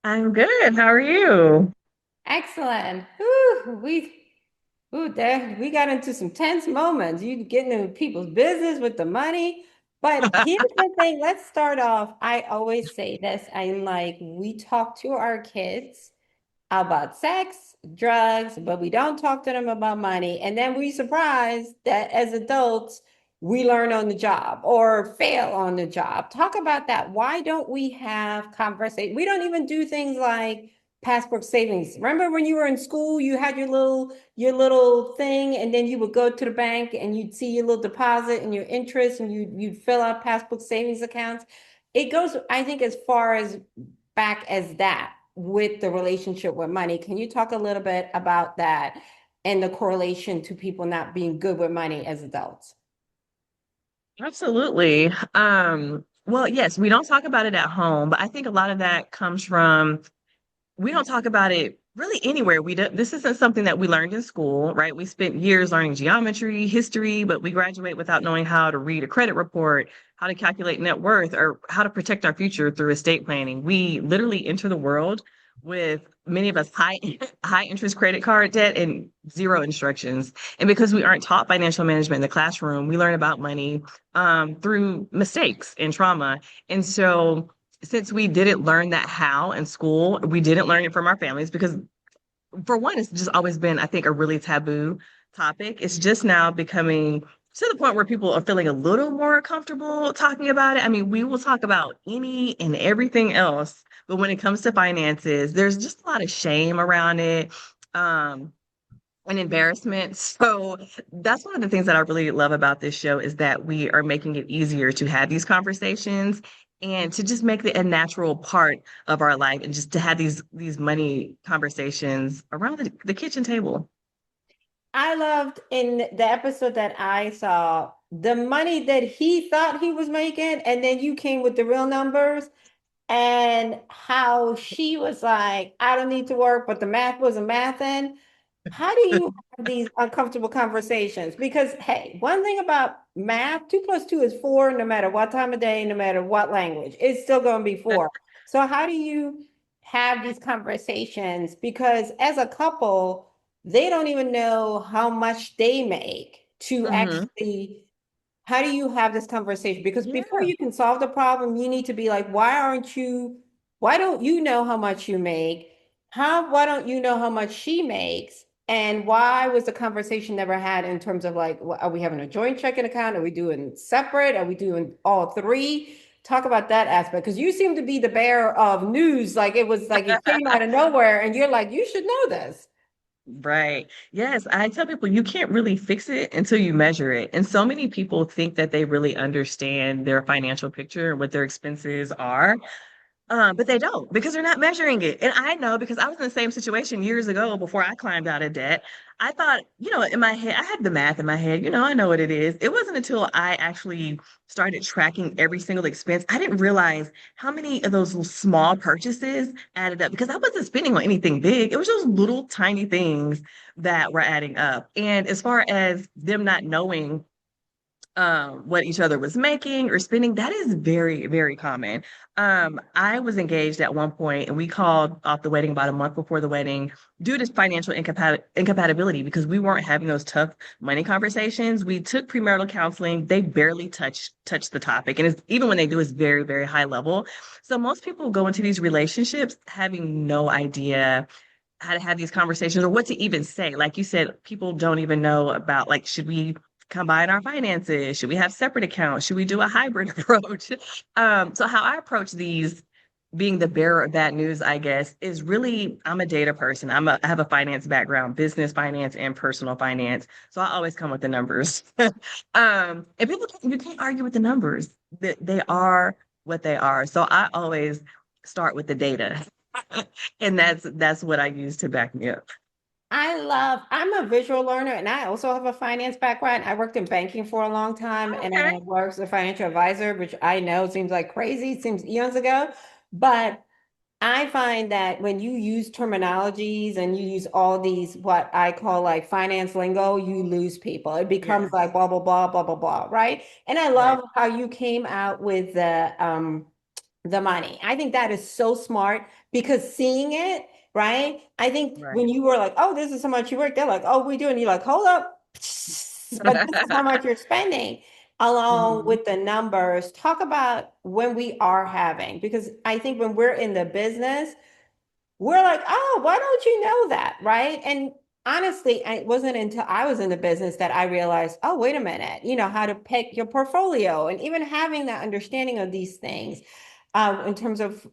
I'm good. How are you? Excellent. There we got into some tense moments. You getting into people's business with the money. But here's the thing. Let's start off. I always say this. I'm like, we talk to our kids about sex, drugs, but we don't talk to them about money. And then we surprised that as adults, we learn on the job or fail on the job. Talk about that. Why don't we have conversation? We don't even do things like passport savings. Remember when you were in school, you had your little thing, and then you would go to the bank and you'd see your little deposit and your interest, and you'd fill out passport savings accounts. It goes, I think, as far as back as that with the relationship with money. Can you talk a little bit about that and the correlation to people not being good with money as adults? Absolutely. Well, yes, we don't talk about it at home, but I think a lot of that comes from we don't talk about it really anywhere. We do, this isn't something that we learned in school, right? We spent years learning geometry, history, but we graduate without knowing how to read a credit report, how to calculate net worth, or how to protect our future through estate planning. We literally enter the world with many of us high interest credit card debt and zero instructions. And because we aren't taught financial management in the classroom, we learn about money through mistakes and trauma. And so since we didn't learn that how in school, we didn't learn it from our families because, for one, it's just always been, I think, a really taboo topic. It's just now becoming to the point where people are feeling a little more comfortable talking about it. I mean, we will talk about any and everything else, but when it comes to finances, there's just a lot of shame around it. Um, and embarrassment. So that's one of the things that I really love about this show is that we are making it easier to have these conversations and to just make it a natural part of our life and just to have these money conversations around the kitchen table. I loved in the episode that I saw the money that he thought he was making, and then you came with the real numbers, and how she was like, I don't need to work, but the math wasn't mathing. How do you have these uncomfortable conversations? Because, hey, one thing about math, two plus two is four, no matter what time of day, no matter what language, it's still going to be four. So, how do you have these conversations? Because as a couple, they don't even know how much they make to Hmm. actually. How do you have this conversation? Because before Yeah. you can solve the problem, you need to be like, why don't you know how much you make? Why don't you know how much she makes? And why was the conversation never had in terms of like, are we having a joint checking account? Are we doing separate? Are we doing all three? Talk about that aspect because you seem to be the bearer of news. Like it was like it came out of nowhere, and you're like, you should know this. Right. Yes, I tell people you can't really fix it until you measure it. And so many people think that they really understand their financial picture and what their expenses are. But they don't because they're not measuring it. And I know because I was in the same situation years ago before I climbed out of debt. I thought, in my head, I had the math in my head, I know what it is. It wasn't until I actually started tracking every single expense, I didn't realize how many of those little small purchases added up because I wasn't spending on anything big. It was those little tiny things that were adding up. And as far as them not knowing what each other was making or spending. That is very, very common. I was engaged at one point and we called off the wedding about a month before the wedding due to financial incompatibility because we weren't having those tough money conversations. We took premarital counseling. They barely touch the topic. And even when they do, it's very, very high level. So most people go into these relationships having no idea how to have these conversations or what to even say. Like you said, people don't even know about like, should we combine our finances? Should we have separate accounts? Should we do a hybrid approach? So how I approach these being the bearer of bad news, I guess, is really I'm a data person. I have a finance background, business finance and personal finance. So I always come with the numbers. And you can't argue with the numbers. They are what they are. So I always start with the data. And that's what I use to back me up. I'm a visual learner and I also have a finance background. I worked in banking for a long time and Okay. I worked as a financial advisor, which I know seems like crazy, seems eons ago. But I find that when you use terminologies and you use all these, what I call like finance lingo, you lose people. It becomes Yes. like blah, blah, blah, blah, blah, blah, right? And I Right. love how you came out with the the money. I think that is so smart because seeing it, right? I think when Right. you were like, oh, this is how much you work, they're like, oh, we do. And you're like, hold up. But this is how much you're spending along Mhm. with the numbers. Talk about when we are having, because I think when we're in the business, we're like, oh, why don't you know that? Right. And honestly, it wasn't until I was in the business that I realized, oh, wait a minute, how to pick your portfolio and even having that understanding of these things. In terms of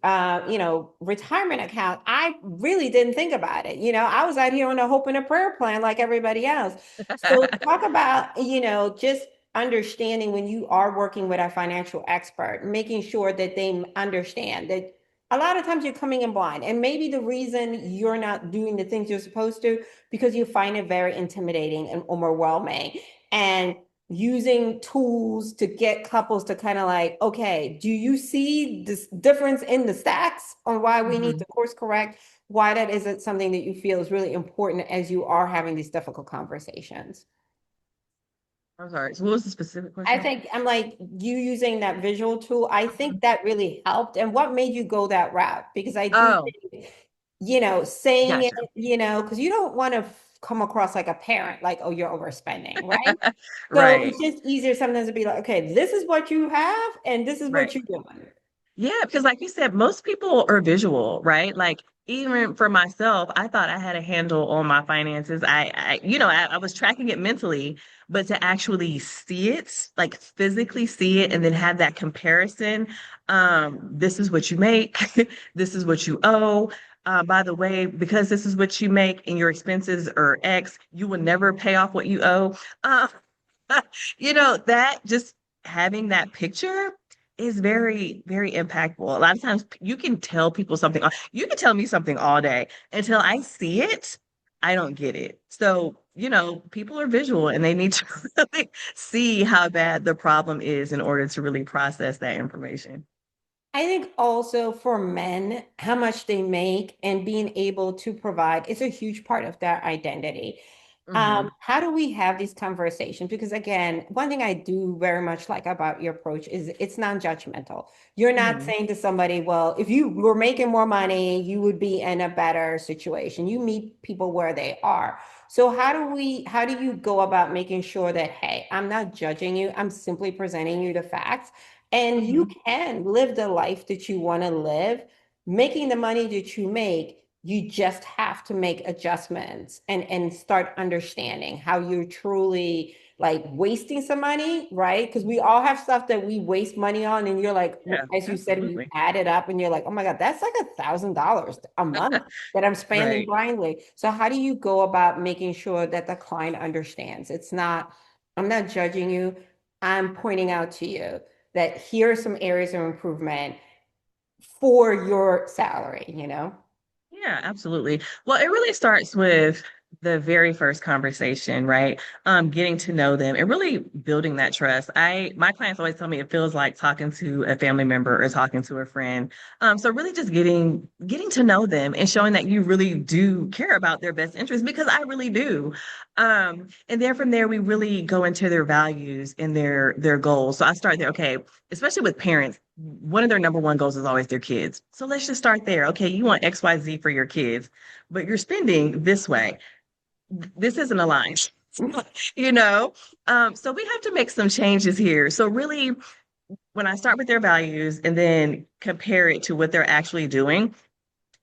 retirement account, I really didn't think about it. I was out here on a hope and a prayer plan like everybody else. So talk about, just understanding when you are working with a financial expert, making sure that they understand that a lot of times you're coming in blind. And maybe the reason you're not doing the things you're supposed to, because you find it very intimidating and overwhelming. And using tools to get couples to kind of like, okay, do you see this difference in the stacks on why we need Mhm. to course correct? Why that isn't something that you feel is really important as you are having these difficult conversations? I'm sorry. So what was the specific I question? think I'm like you using that visual tool. I think that really helped. And what made you go that route? Because I do Oh, think, saying it, gotcha. because you don't want to come across like a parent, like, oh, you're overspending, right? So Right. it's just easier sometimes to be like, okay, this is what you have, and this is Right. what you're doing. Yeah, because like you said, most people are visual, right? Like even for myself, I thought I had a handle on my finances. I was tracking it mentally, but to actually see it, like physically see it, and then have that comparison. This is what you make. This is what you owe. By the way, because this is what you make and your expenses are X, you will never pay off what you owe. Uh, that just having that picture is very, very impactful. A lot of times you can tell people something. You can tell me something all day until I see it, I don't get it. So, people are visual and they need to really see how bad the problem is in order to really process that information. I think also for men, how much they make and being able to provide is a huge part of their identity. Hmm. How do we have these conversations? Because again, one thing I do very much like about your approach is it's non-judgmental. You're not Hmm. saying to somebody, well, if you were making more money, you would be in a better situation. You meet people where they are. So how do you go about making sure that, hey, I'm not judging you, I'm simply presenting you the facts, and you Hmm. can live the life that you want to live, making the money that you make. You just have to make adjustments and start understanding how you're truly like wasting some money, right? Because we all have stuff that we waste money on, and you're like, Yeah, as you said, you absolutely. add it up, and you're like, oh my God, that's like $1,000 a month that I'm spending Right. blindly. So how do you go about making sure that the client understands? It's not, I'm not judging you. I'm pointing out to you that here are some areas of improvement for your salary. Yeah, absolutely. Well, it really starts with the very first conversation, right? Getting to know them and really building that trust. My clients always tell me it feels like talking to a family member or talking to a friend. So really just getting to know them and showing that you really do care about their best interest because I really do. And then from there we really go into their values and their goals. So I start there, okay, especially with parents, one of their number one goals is always their kids. So let's just start there. Okay, you want XYZ for your kids, but you're spending this way. This isn't aligned, you know? So we have to make some changes here. So really, when I start with their values and then compare it to what they're actually doing,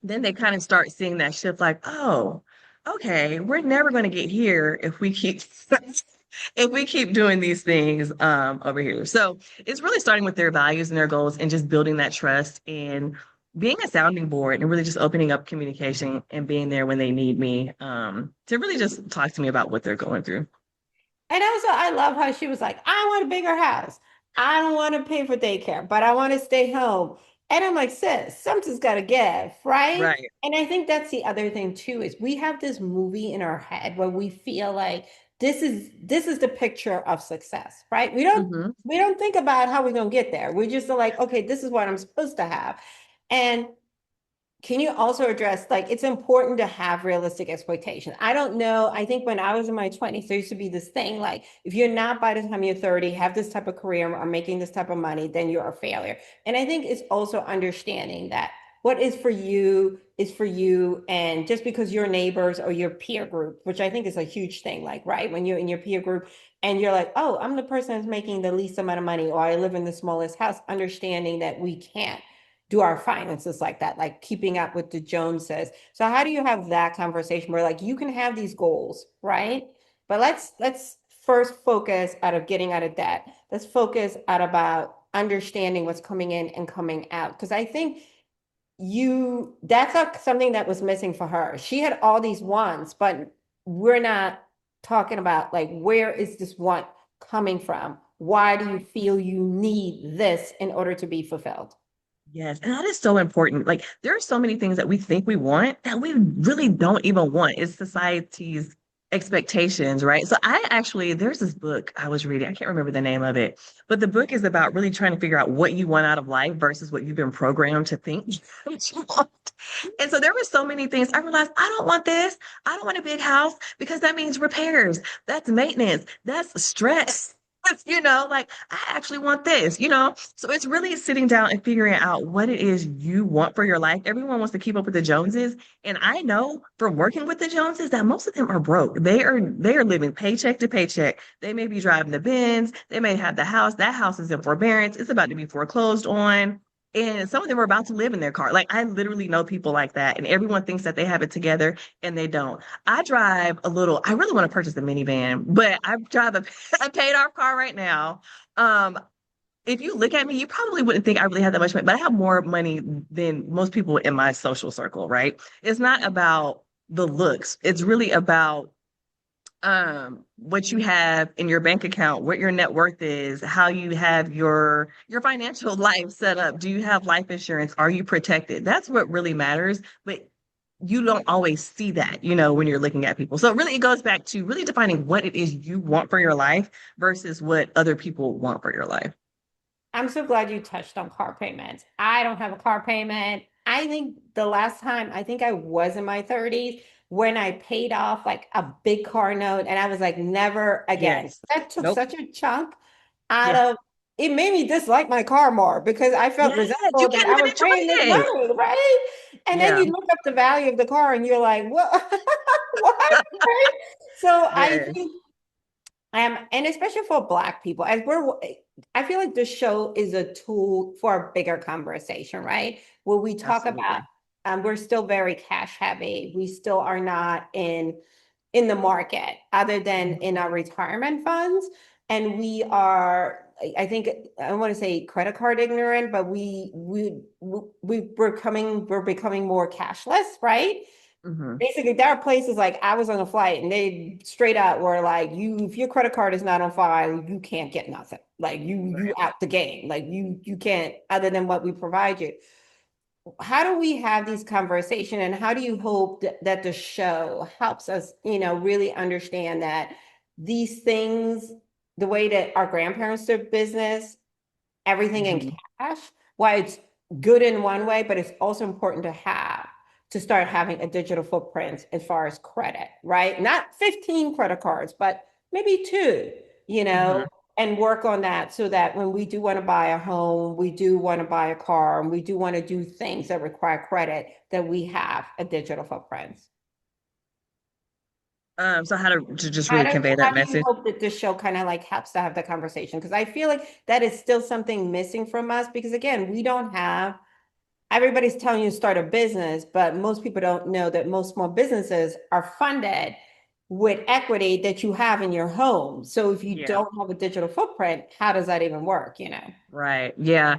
then they kind of start seeing that shift like, oh, okay, we're never going to get here if we keep if we keep doing these things over here. So it's really starting with their values and their goals and just building that trust and being a sounding board and really just opening up communication and being there when they need me to really just talk to me about what they're going through. And also, I love how she was like, I want a bigger house. I don't want to pay for daycare, but I want to stay home. And I'm like, sis, something's got to give, right? Right. And I think that's the other thing too, is we have this movie in our head where we feel like this is the picture of success, right? We don't Hmm. we don't think about how we're gonna get there. We just are like, okay, this is what I'm supposed to have. And Can you also address like it's important to have realistic expectations? I don't know. I think when I was in my 20s, there used to be this thing like if you're not by the time you're 30, have this type of career or making this type of money, then you're a failure. And I think it's also understanding that what is for you. And just because your neighbors or your peer group, which I think is a huge thing, like, right, when you're in your peer group and you're like, oh, I'm the person that's making the least amount of money, or I live in the smallest house, understanding that we can't do our finances like that, like keeping up with the Joneses. So how do you have that conversation where like you can have these goals, right? But let's first focus out of getting out of debt. Let's focus out about understanding what's coming in and coming out. Because I think that's something that was missing for her. She had all these wants, but we're not talking about like where is this want coming from? Why do you feel you need this in order to be fulfilled? Yes, and that is so important. Like there are so many things that we think we want that we really don't even want. It's society's expectations, right? So there's this book I was reading. I can't remember the name of it, but the book is about really trying to figure out what you want out of life versus what you've been programmed to think that you want. And so there were so many things I realized I don't want this. I don't want a big house because that means repairs. That's maintenance. That's stress. Like I actually want this, So it's really sitting down and figuring out what it is you want for your life. Everyone wants to keep up with the Joneses. And I know from working with the Joneses that most of them are broke. They are living paycheck to paycheck. They may be driving the Benz, they may have the house. That house is in forbearance. It's about to be foreclosed on. And some of them are about to live in their car. Like I literally know people like that. And everyone thinks that they have it together and they don't. I really want to purchase a minivan, but I drive a paid off car right now. Um, if you look at me, you probably wouldn't think I really have that much money, but I have more money than most people in my social circle, right? It's not about the looks. It's really about what you have in your bank account, what your net worth is, how you have your financial life set up. Do you have life insurance? Are you protected? That's what really matters. But you don't always see that, when you're looking at people. So really it goes back to really defining what it is you want for your life versus what other people want for your life. I'm so glad you touched on car payments. I don't have a car payment. I think the last time I think I was in my 30s when I paid off like a big car note and I was like, never again. Yes. That took Nope. such a chunk out Yeah. of it made me dislike my car more because I felt Yes. You resentful that can't I even was paying this enjoy it. money, right? And then Yeah. you look up the value of the car and you're like, what? What? Right? So I Yes. think and especially for Black people, I feel like this show is a tool for a bigger conversation, right? Where we talk about, Absolutely. we're still very cash heavy. We still are not in the market other than Mhm. in our retirement funds. And we are, I think, I don't want to say credit card ignorant, but we're becoming more cashless, right? Mhm. Basically, there are places like I was on a flight and they straight out were like, if your credit card is not on file, you can't get nothing. Like you Right. out the game. Like you can't other than what we provide you. How do we have these conversations and how do you hope that the show helps us, really understand that these things, the way that our grandparents did business, everything in Mhm. cash, why it's good in one way, but it's also important to start having a digital footprint as far as credit, right? Not 15 credit cards, but maybe two, you know, Mhm. and work on that so that when we do want to buy a home, we do want to buy a car, and we do want to do things that require credit, that we have a digital footprint. So how to just really convey How that do you message? hope that this show kind of like helps to have the conversation? Because I feel like that is still something missing from us because again, we don't have everybody's telling you to start a business, but most people don't know that most small businesses are funded with equity that you have in your home. So if you Yeah. don't have a digital footprint, how does that even work, Right. Yeah.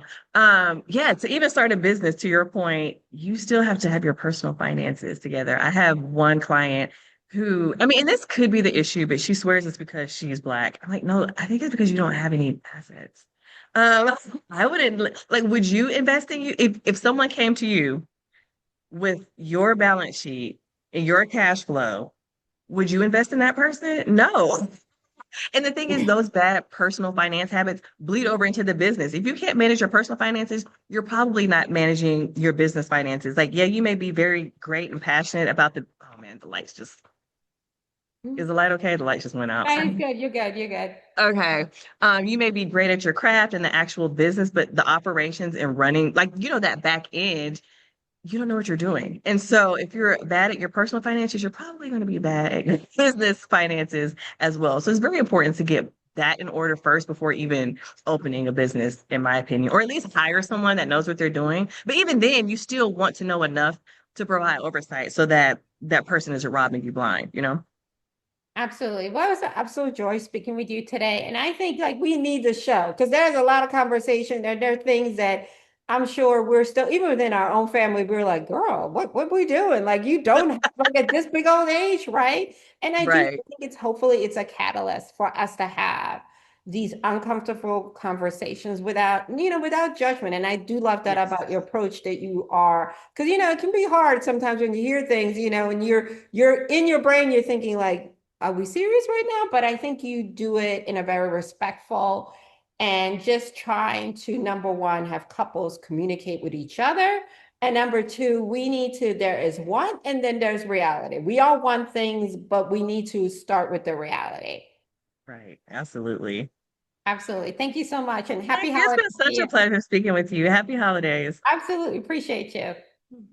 Yeah, to even start a business, to your point, you still have to have your personal finances together. I have one client who, I mean, and this could be the issue, but she swears it's because she's Black. I'm like, no, I think it's because you don't have any assets. Um, I wouldn't like, would you invest in you if someone came to you with your balance sheet and your cash flow, would you invest in that person? No. And the thing is, those bad personal finance habits bleed over into the business. If you can't manage your personal finances, you're probably not managing your business finances. Like, yeah, you may be very great and passionate about oh man, the lights just, is the light okay? The lights just went out. That is good. You're good. You're good. Okay. You may be great at your craft and the actual business, but the operations and running, like, that back end, you don't know what you're doing. And so if you're bad at your personal finances, you're probably going to be bad at your business finances as well. So it's very important to get that in order first before even opening a business, in my opinion, or at least hire someone that knows what they're doing. But even then, you still want to know enough to provide oversight so that that person isn't robbing you blind, you know? Absolutely. Well, it was an absolute joy speaking with you today. And I think like we need the show because there's a lot of conversation. There are things that I'm sure we're still, even within our own family, we're like, girl, what we doing? Like you don't have like at this big old age, right? And I do Right. think it's hopefully it's a catalyst for us to have these uncomfortable conversations without judgment. And I do love that Yes. about your approach that you are, because it can be hard sometimes when you hear things, and you're in your brain, you're thinking like, are we serious right now? But I think you do it in a very respectful and just trying to, number one, have couples communicate with each other. And number two, there is want and then there's reality. We all want things, but we need to start with the reality. Right. Absolutely. Absolutely. Thank you so much and happy Thank you. It's holidays been to such you. a pleasure speaking with you. Happy holidays. Absolutely appreciate you.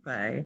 Bye.